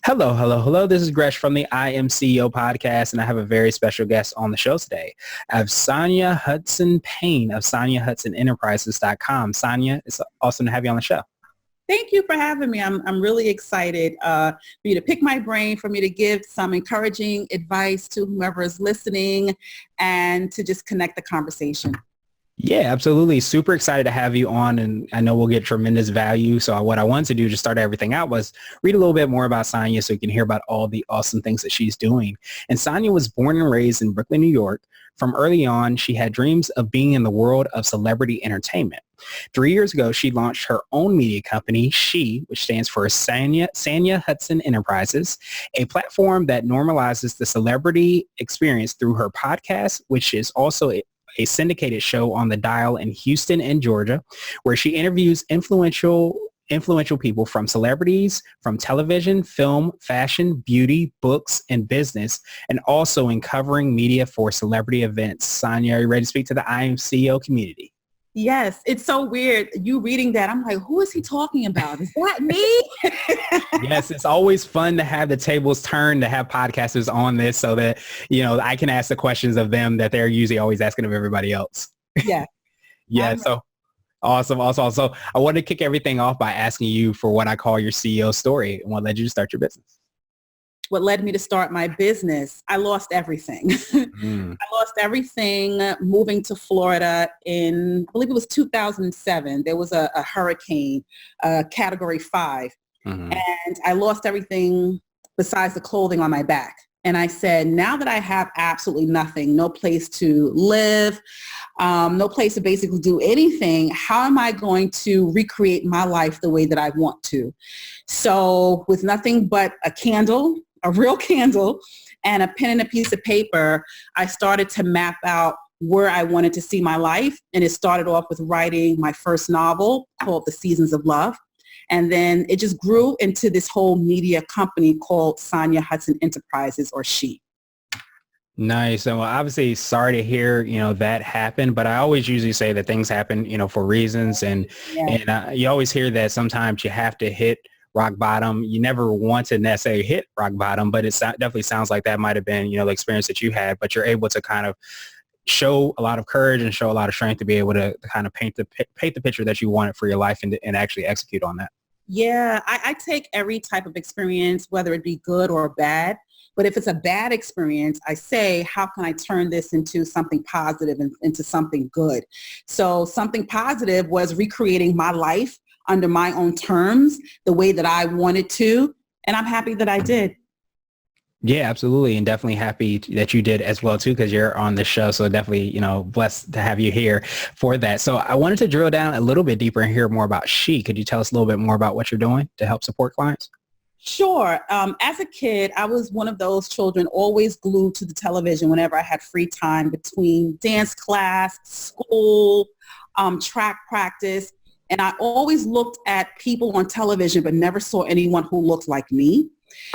Hello, hello, hello. This is Gresh from the I Am CEO podcast, and I have a very special guest on the show today. I have Sanya Hudson-Payne of Sanya Hudson Enterprises.com. Sanya, it's awesome to have you on the show. Thank you for having me. I'm really excited for you to pick my brain, for me to give some encouraging advice to whomever is listening, and to just connect the conversation. Yeah, absolutely. Super excited to have you on, and I know we'll get tremendous value. So what I wanted to do to start everything out was read a little bit more about Sanya so you can hear about all the awesome things that she's doing. And Sanya was born and raised in Brooklyn, New York. From early on, she had dreams of being in the world of celebrity entertainment. 3 years ago, she launched her own media company, which stands for Sanya Hudson Enterprises, a platform that normalizes the celebrity experience through her podcast, which is also a syndicated show on the dial in Houston and Georgia, where she interviews influential people, from celebrities, from television, film, fashion, beauty, books, and business, and also in covering media for celebrity events. Sanya, are you ready to speak to the I Am CEO community? Yes, it's so weird. You reading that, I'm like, who is he talking about? Is that me? Yes, it's always fun to have the tables turned, to have podcasters on this so that, I can ask the questions of them that they're usually always asking of everybody else. Yeah. Yeah. So awesome. Also, so I wanted to kick everything off by asking you for what I call your CEO story and what led you to start your business. What led me to start my business? I lost everything. I lost everything moving to Florida in, I believe it was 2007. There was a hurricane, category 5. And I lost everything besides the clothing on my back. And I said, now that I have absolutely nothing, no place to live, no place to basically do anything, how am I going to recreate my life the way that I want to? So with nothing but a candle, a real candle, and a pen and a piece of paper, I started to map out where I wanted to see my life. And it started off with writing my first novel called The Seasons of Love. And then it just grew into this whole media company called Sanya Hudson Enterprises, or She. Nice. So obviously sorry to hear, that happened, but I always usually say that things happen, for reasons. And you always hear that sometimes you have to hit rock bottom. You never want to necessarily hit rock bottom, but it definitely sounds like that might have been, the experience that you had, but you're able to kind of show a lot of courage and show a lot of strength to be able to kind of paint the picture that you wanted for your life and actually execute on that. Yeah, I take every type of experience, whether it be good or bad. But if it's a bad experience, I say, how can I turn this into something positive and into something good? So something positive was recreating my life under my own terms, the way that I wanted to. And I'm happy that I did. Yeah, absolutely. And definitely happy that you did as well, too, because you're on the show. So definitely, blessed to have you here for that. So I wanted to drill down a little bit deeper and hear more about She. Could you tell us a little bit more about what you're doing to help support clients? Sure. As a kid, I was one of those children always glued to the television whenever I had free time between dance class, school, track practice. And I always looked at people on television, but never saw anyone who looked like me.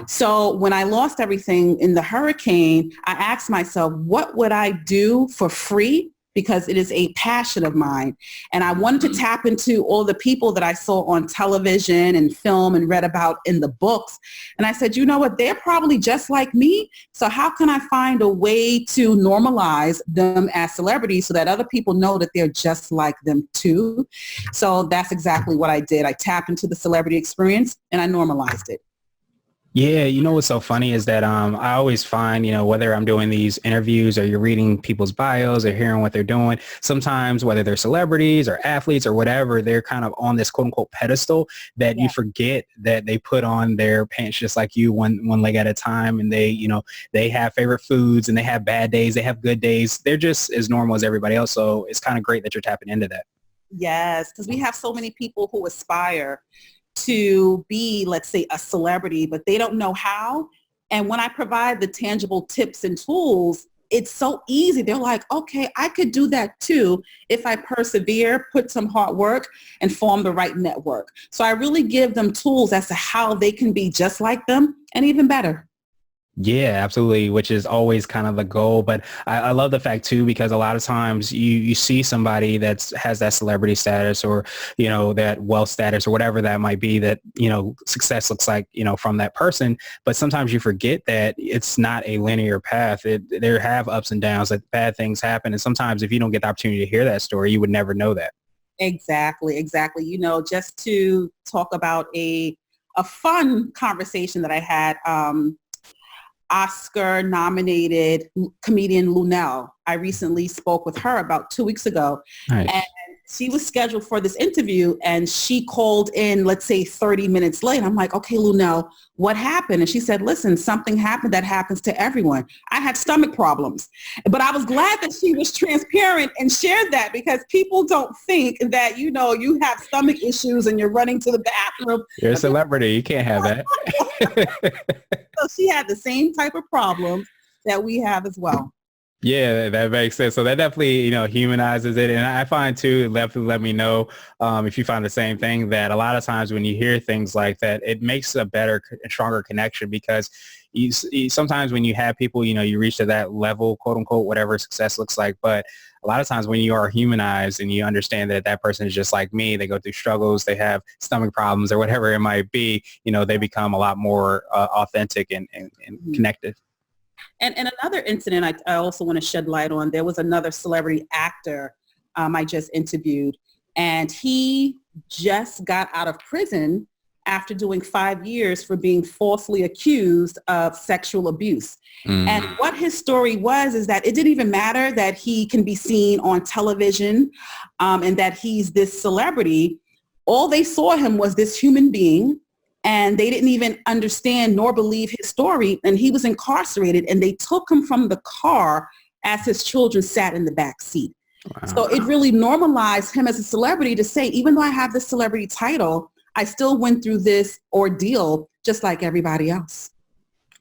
So when I lost everything in the hurricane, I asked myself, what would I do for free? Because it is a passion of mine. And I wanted to tap into all the people that I saw on television and film and read about in the books. And I said, you know what? They're probably just like me. So how can I find a way to normalize them as celebrities so that other people know that they're just like them too? So that's exactly what I did. I tapped into the celebrity experience and I normalized it. Yeah, what's so funny is that I always find, whether I'm doing these interviews or you're reading people's bios or hearing what they're doing, sometimes whether they're celebrities or athletes or whatever, they're kind of on this quote unquote pedestal that you forget that they put on their pants just like you, one leg at a time. And they have favorite foods and they have bad days, they have good days. They're just as normal as everybody else. So it's kind of great that you're tapping into that. Yes, because we have so many people who aspire to be, let's say, a celebrity, but they don't know how. And when I provide the tangible tips and tools, it's so easy. They're like, okay, I could do that too if I persevere, put some hard work, and form the right network. So I really give them tools as to how they can be just like them and even better. Yeah, absolutely, which is always kind of the goal. But I love the fact too, because a lot of times you see somebody that has that celebrity status or, that wealth status or whatever that might be, that, success looks like, from that person. But sometimes you forget that it's not a linear path. There have ups and downs, that bad things happen. And sometimes if you don't get the opportunity to hear that story, you would never know that. Exactly, exactly. Just to talk about a fun conversation that I had, Oscar nominated comedian Lunel. I recently spoke with her about 2 weeks ago. And Nice. she was scheduled for this interview and she called in, let's say 30 minutes late. I'm like, okay, Lunel, what happened? And she said, listen, something happened that happens to everyone. I had stomach problems, but I was glad that she was transparent and shared that, because people don't think that, you have stomach issues and you're running to the bathroom. You're a celebrity. You can't have that. So she had the same type of problems that we have as well. Yeah, that makes sense. So that definitely, humanizes it. And I find too, definitely let me know if you find the same thing, that a lot of times when you hear things like that, it makes a better and stronger connection, because sometimes when you have people, you reach to that level, quote unquote, whatever success looks like. But a lot of times when you are humanized and you understand that that person is just like me, they go through struggles, they have stomach problems or whatever it might be, they become a lot more authentic and connected. And another incident I also want to shed light on, there was another celebrity actor I just interviewed, and he just got out of prison after doing 5 years for being falsely accused of sexual abuse. And what his story was is that it didn't even matter that he can be seen on television and that he's this celebrity. All they saw him was this human being, and they didn't even understand nor believe his story. And he was incarcerated, and they took him from the car as his children sat in the back seat. Wow. So it really normalized him as a celebrity to say, even though I have this celebrity title, I still went through this ordeal just like everybody else.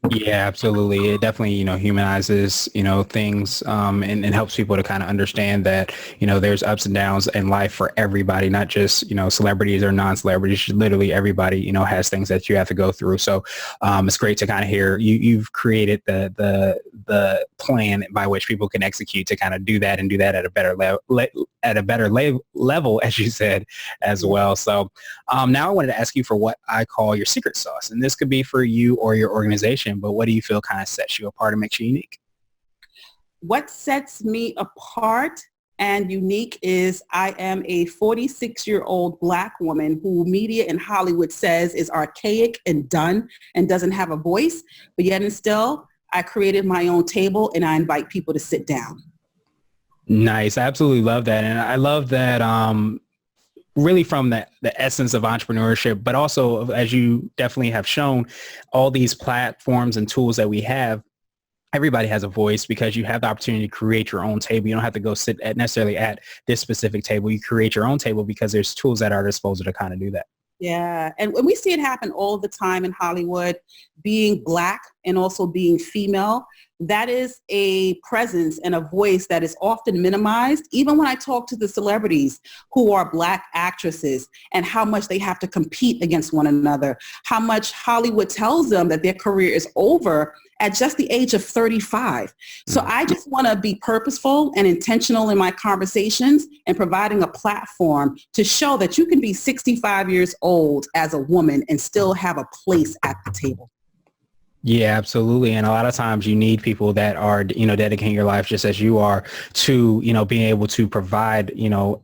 Yeah, absolutely. It definitely, humanizes, things and helps people to kind of understand that, there's ups and downs in life for everybody, not just, celebrities or non-celebrities. Literally everybody, has things that you have to go through. So it's great to kind of hear you've created the plan by which people can execute to kind of do that and do that at a better level, as you said, as well. So now I wanted to ask you for what I call your secret sauce, and this could be for you or your organization. But what do you feel kind of sets you apart and makes you unique? What sets me apart and unique is I am a 46-year-old Black woman who media in Hollywood says is archaic and done and doesn't have a voice. But yet and still, I created my own table and I invite people to sit down. Nice. I absolutely love that. And I love that really from the essence of entrepreneurship, but also, as you definitely have shown, all these platforms and tools that we have, everybody has a voice because you have the opportunity to create your own table. You don't have to go sit necessarily at this specific table. You create your own table because there's tools at our disposal to kind of do that. Yeah. And we see it happen all the time in Hollywood, being Black and also being female. That is a presence and a voice that is often minimized. Even when I talk to the celebrities who are Black actresses and how much they have to compete against one another, how much Hollywood tells them that their career is over at just the age of 35. So I just want to be purposeful and intentional in my conversations and providing a platform to show that you can be 65 years old as a woman and still have a place at the table. Yeah, absolutely. And a lot of times you need people that are, dedicating your life just as you are to, being able to provide,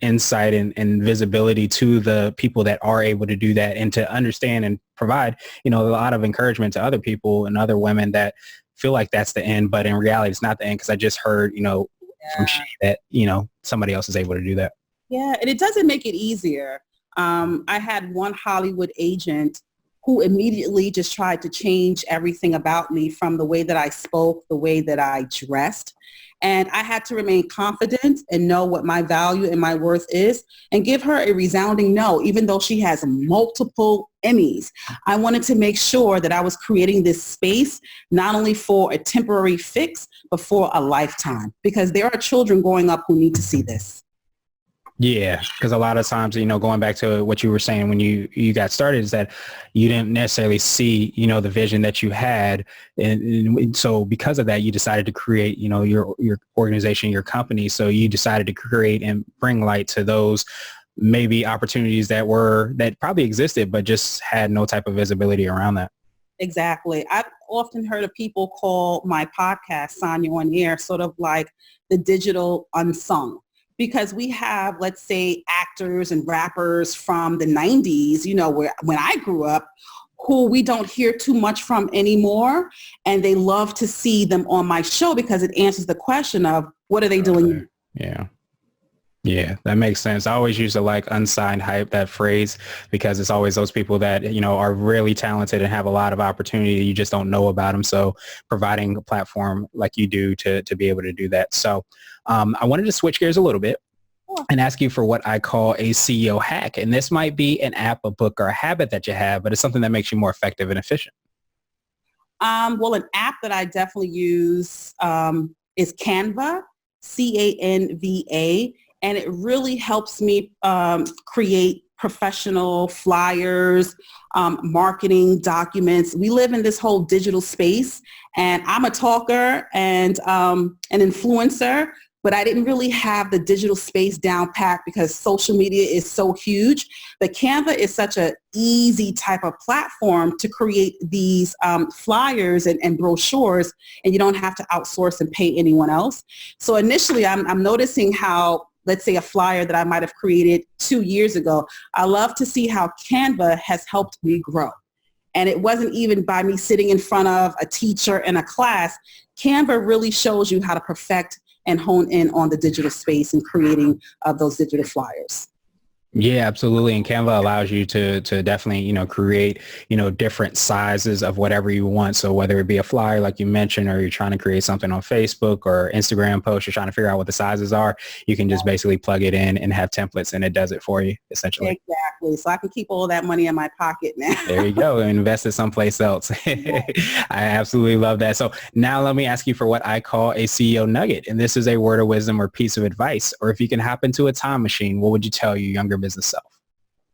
insight and visibility to the people that are able to do that, and to understand and provide, a lot of encouragement to other people and other women that feel like that's the end. But in reality, it's not the end, because I just heard, from Shay that, somebody else is able to do that. Yeah. And it doesn't make it easier. I had one Hollywood agent who immediately just tried to change everything about me, from the way that I spoke, the way that I dressed. And I had to remain confident and know what my value and my worth is, and give her a resounding no, even though she has multiple Emmys. I wanted to make sure that I was creating this space, not only for a temporary fix, but for a lifetime, because there are children growing up who need to see this. Yeah, because a lot of times, going back to what you were saying when you got started is that you didn't necessarily see, the vision that you had. And so because of that, you decided to create, your organization, your company. So you decided to create and bring light to those maybe opportunities that probably existed, but just had no type of visibility around that. Exactly. I've often heard of people call my podcast, Sanya on Air, sort of like the digital unsung. Because we have, let's say, actors and rappers from the 90s, where when I grew up, who we don't hear too much from anymore. And they love to see them on my show because it answers the question of what are they doing? Yeah. Yeah, that makes sense. I always used to like unsigned hype, that phrase, because it's always those people that, are really talented and have a lot of opportunity. You just don't know about them. So providing a platform like you do to be able to do that. So I wanted to switch gears a little bit and ask you for what I call a CEO hack. And this might be an app, a book, or a habit that you have, but it's something that makes you more effective and efficient. Well, an app that I definitely use is Canva, Canva. And it really helps me create professional flyers, marketing documents. We live in this whole digital space, and I'm a talker and an influencer, but I didn't really have the digital space down pat because social media is so huge. But Canva is such an easy type of platform to create these flyers and brochures, and you don't have to outsource and pay anyone else. So initially, I'm noticing how, let's say, a flyer that I might have created 2 years ago, I love to see how Canva has helped me grow. And it wasn't even by me sitting in front of a teacher in a class. Canva really shows you how to perfect and hone in on the digital space and creating those digital flyers. Yeah, absolutely. And Canva allows you to definitely, create, different sizes of whatever you want. So whether it be a flyer, like you mentioned, or you're trying to create something on Facebook or Instagram post, you're trying to figure out what the sizes are, you can just basically plug it in and have templates and it does it for you, essentially. Exactly. So I can keep all that money in my pocket now. There you go. Invest it someplace else. I absolutely love that. So now let me ask you for what I call a CEO nugget. And this is a word of wisdom or piece of advice. Or if you can hop into a time machine, what would you tell your younger business self?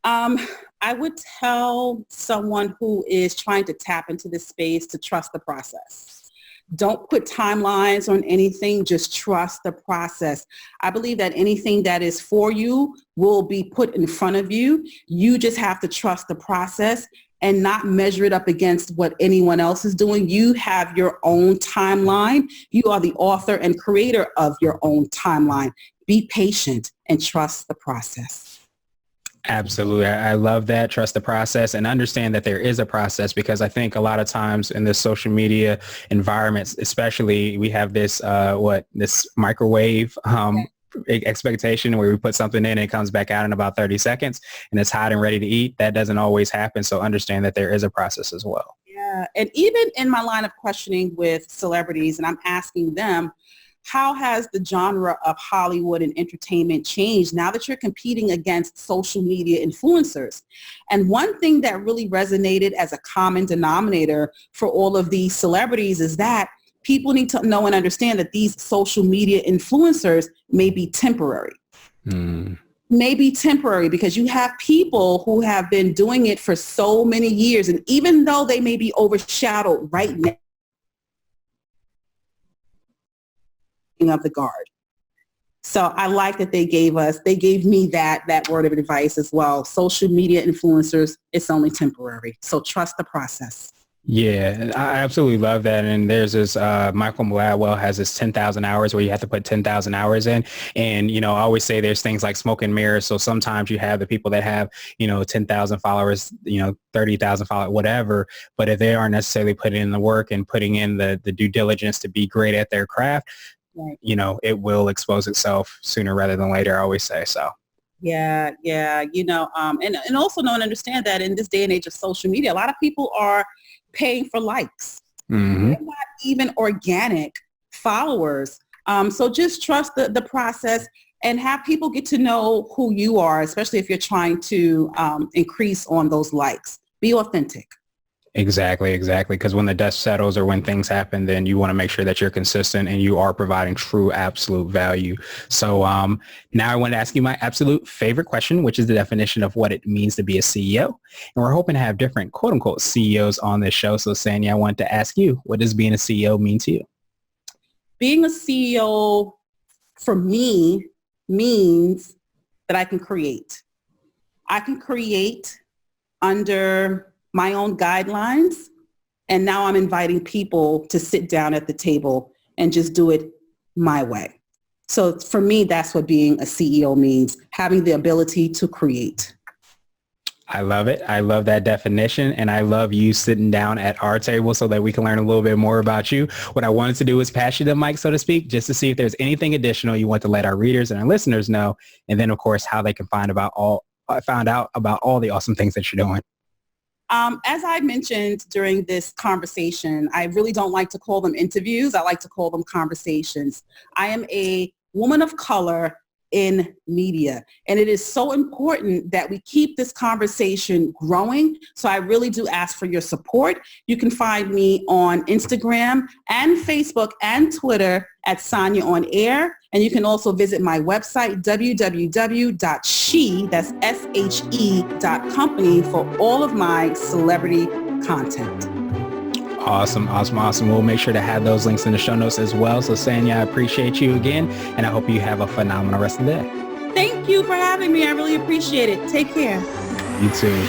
I would tell someone who is trying to tap into this space to trust the process. Don't put timelines on anything. Just trust the process. I believe that anything that is for you will be put in front of you. You just have to trust the process and not measure it up against what anyone else is doing. You have your own timeline. You are the author and creator of your own timeline. Be patient and trust the process. Absolutely. I love that. Trust the process and understand that there is a process, because I think a lot of times in this social media environments, especially, we have this, this microwave expectation where we put something in and it comes back out in about 30 seconds and it's hot and ready to eat. That doesn't always happen. So understand that there is a process as well. Yeah. And even in my line of questioning with celebrities, and I'm asking them, how has the genre of Hollywood and entertainment changed now that you're competing against social media influencers? And one thing that really resonated as a common denominator for all of these celebrities is that people need to know and understand that these social media influencers may be temporary. May be temporary because you have people who have been doing it for so many years. And even though they may be overshadowed right now of the guard. So I like that they gave me that word of advice as well. Social media influencers, it's only temporary. So trust the process. Yeah, I absolutely love that. And there's this, Michael Gladwell has this 10,000 hours where you have to put 10,000 hours in. And, I always say there's things like smoke and mirrors. So sometimes you have the people that have, 10,000 followers, 30,000 followers, whatever. But if they aren't necessarily putting in the work and putting in the due diligence to be great at their craft, right, it will expose itself sooner rather than later, I always say so. Yeah. And also know and understand that in this day and age of social media, a lot of people are paying for likes. Mm-hmm. They're not even organic followers. So just trust the process and have people get to know who you are, especially if you're trying to increase on those likes. Be authentic. Exactly. Because when the dust settles or when things happen, then you want to make sure that you're consistent and you are providing true absolute value. So now I want to ask you my absolute favorite question, which is the definition of what it means to be a CEO. And we're hoping to have different quote unquote CEOs on this show. So Sanya, I want to ask you, what does being a CEO mean to you? Being a CEO for me means that I can create. I can create under my own guidelines. And now I'm inviting people to sit down at the table and just do it my way. So for me, that's what being a CEO means, having the ability to create. I love it. I love that definition. And I love you sitting down at our table so that we can learn a little bit more about you. What I wanted to do is pass you the mic, so to speak, just to see if there's anything additional you want to let our readers and our listeners know. And then, of course, how they can find out about all the awesome things that you're doing. As I mentioned during this conversation, I really don't like to call them interviews. I like to call them conversations. I am a woman of color in media, and it is so important that we keep this conversation growing. So I really do ask for your support. You can find me on Instagram and Facebook and Twitter at Sanya on Air. And you can also visit my website, www.she.company for all of my celebrity content. Awesome. We'll make sure to have those links in the show notes as well. So Sanya, I appreciate you again, and I hope you have a phenomenal rest of the day. Thank you for having me. I really appreciate it. Take care. You too.